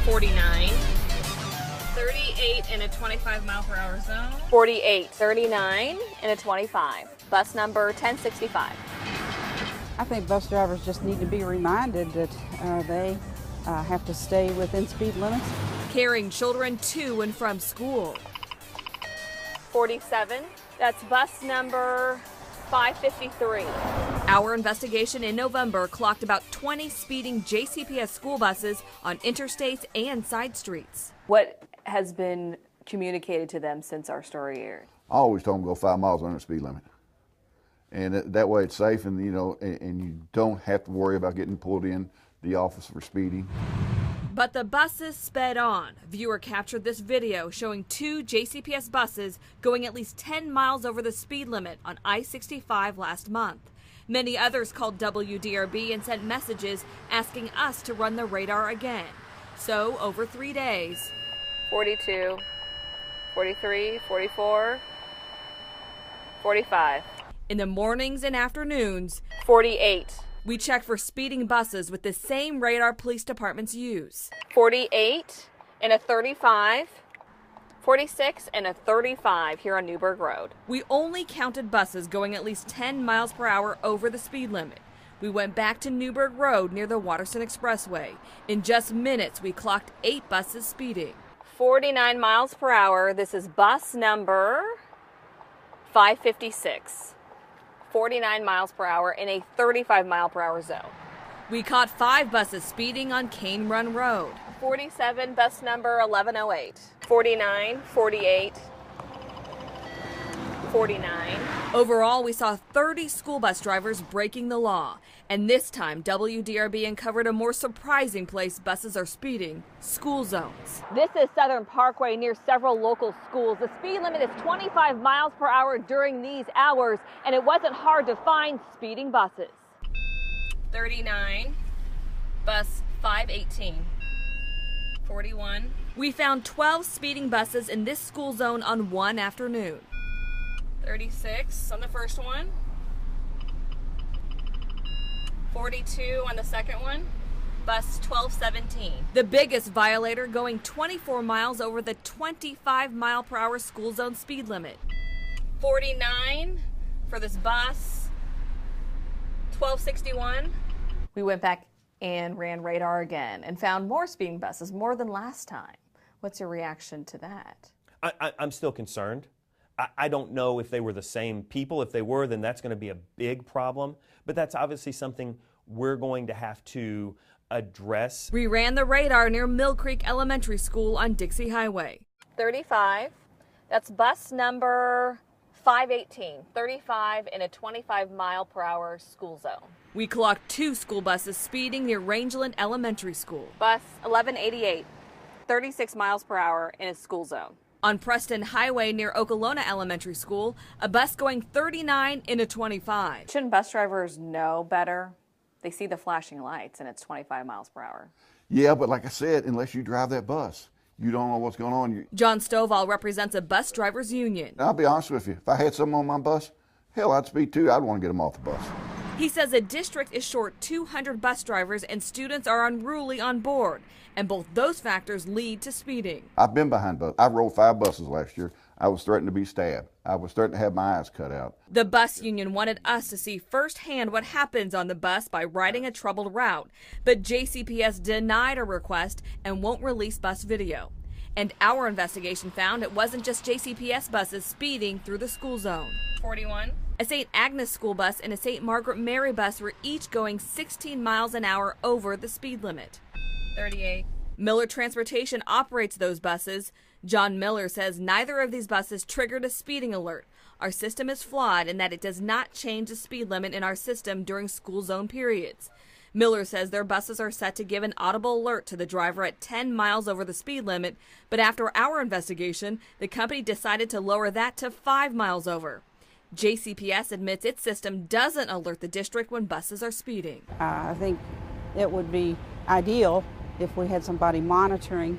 49, 38 in a 25-mile-per-hour zone. 48, 39 in a 25. Bus number 1065. I think bus drivers just need to be reminded that they have to stay within speed limits. Carrying children to and from school. 47, that's bus number 553. Our investigation in November clocked about 20 speeding JCPS school buses on interstates and side streets. What has been communicated to them since our story aired? I always told them go 5 miles under the speed limit. And that way it's safe, and and you don't have to worry about getting pulled in the office for speeding. But the buses sped on. Viewer captured this video showing 2 JCPS buses going at least 10 miles over the speed limit on I-65 last month. Many others called WDRB and sent messages asking us to run the radar again. So over 3 days. 42, 43, 44, 45. In the mornings and afternoons, 48. we check for speeding buses with the same radar police departments use. 48 and a 35. 46 and a 35 here on Newburgh Road. We only counted buses going at least 10 miles per hour over the speed limit. We went back to Newburgh Road near the Watterson Expressway. In just minutes, we clocked 8 buses speeding. 49 miles per hour. This is bus number 556. 49 miles per hour in a 35 mile per hour zone. We caught 5 buses speeding on Cane Run Road. 47, bus number 1108. 49, 48, 49. Overall, we saw 30 school bus drivers breaking the law. And this time, WDRB uncovered a more surprising place buses are speeding: school zones. This is Southern Parkway near several local schools. The speed limit is 25 miles per hour during these hours, and it wasn't hard to find speeding buses. 39, bus 518. 41. We found 12 speeding buses in this school zone on one afternoon. 36 on the first one. 42 on the second one. Bus 1217. The biggest violator going 24 miles over the 25 mile per hour school zone speed limit. 49 for this bus. 1261. We went back and ran radar again and found more speeding buses, more than last time. What's your reaction to that? I'm still concerned. I don't know if they were the same people. If they were, then that's going to be a big problem. But that's obviously something we're going to have to address. We ran the radar near Mill Creek Elementary School on Dixie Highway. 35, that's bus number 518, 35 in a 25 mile per hour school zone. We clocked 2 school buses speeding near Rangeland Elementary School. Bus 1188, 36 miles per hour in a school zone. On Preston Highway near Okolona Elementary School, a bus going 39 in a 25. Shouldn't bus drivers know better? They see the flashing lights and it's 25 miles per hour. Yeah, but like I said, unless you drive that bus, you don't know what's going on. John Stovall represents a bus drivers union. I'll be honest with you, if I had someone on my bus, hell, I'd speed too. I'd want to get them off the bus. He says the district is short 200 bus drivers and students are unruly on board, and both those factors lead to speeding. I've been behind buses. I rode 5 buses last year. I was threatened to be stabbed. I was threatened to have my eyes cut out. The bus union wanted us to see firsthand what happens on the bus by riding a troubled route, but JCPS denied our request and won't release bus video. And our investigation found it wasn't just JCPS buses speeding through the school zone. 41. A St. Agnes school bus and a St. Margaret Mary bus were each going 16 miles an hour over the speed limit. 38. Miller Transportation operates those buses. John Miller says neither of these buses triggered a speeding alert. Our system is flawed in that it does not change the speed limit in our system during school zone periods. Miller says their buses are set to give an audible alert to the driver at 10 miles over the speed limit, but after our investigation, the company decided to lower that to 5 miles over. JCPS admits its system doesn't alert the district when buses are speeding. I think it would be ideal if we had somebody monitoring,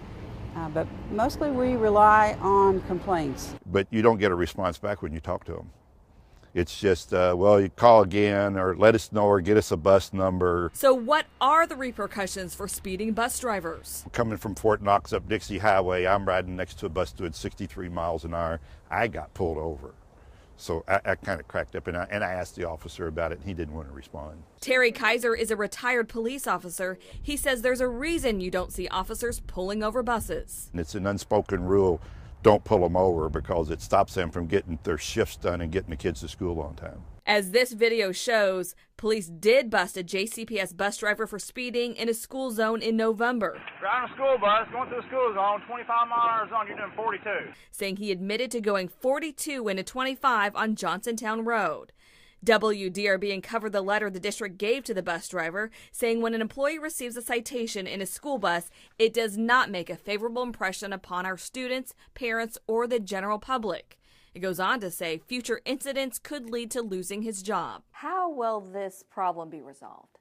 but mostly we rely on complaints. But you don't get a response back when you talk to them. It's just, well, you call again or let us know or get us a bus number. So what are the repercussions for speeding bus drivers? Coming from Fort Knox up Dixie Highway, I'm riding next to a bus doing 63 miles an hour. I got pulled over. So I kind of cracked up, and I asked the officer about it, and he didn't want to respond. Terry Kaiser is a retired police officer. He says there's a reason you don't see officers pulling over buses. And it's an unspoken rule, don't pull them over, because it stops them from getting their shifts done and getting the kids to school on time. As this video shows, police did bust a JCPS bus driver for speeding in a school zone in November. Driving a school bus, going through a school zone, 25-mile-an-hour zone, you're doing 42. Saying he admitted to going 42 into 25 on Johnsontown Road. WDRB uncovered the letter the district gave to the bus driver, saying when an employee receives a citation in a school bus, it does not make a favorable impression upon our students, parents, or the general public. It goes on to say future incidents could lead to losing his job. How will this problem be resolved?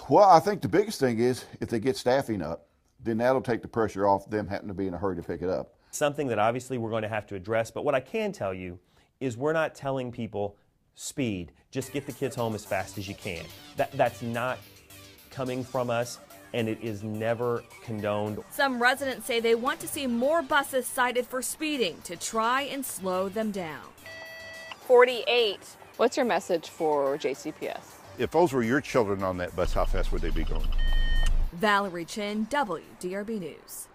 Well, I think the biggest thing is if they get staffing up, then that'll take the pressure off them having to be in a hurry to pick it up. Something that obviously we're going to have to address, but what I can tell you is we're not telling people speed, just get the kids home as fast as you can. That's not coming from us, and it is never condoned. Some residents say they want to see more buses cited for speeding to try and slow them down. 48. What's your message for JCPS? If those were your children on that bus, how fast would they be going? Valerie Chin, WDRB News.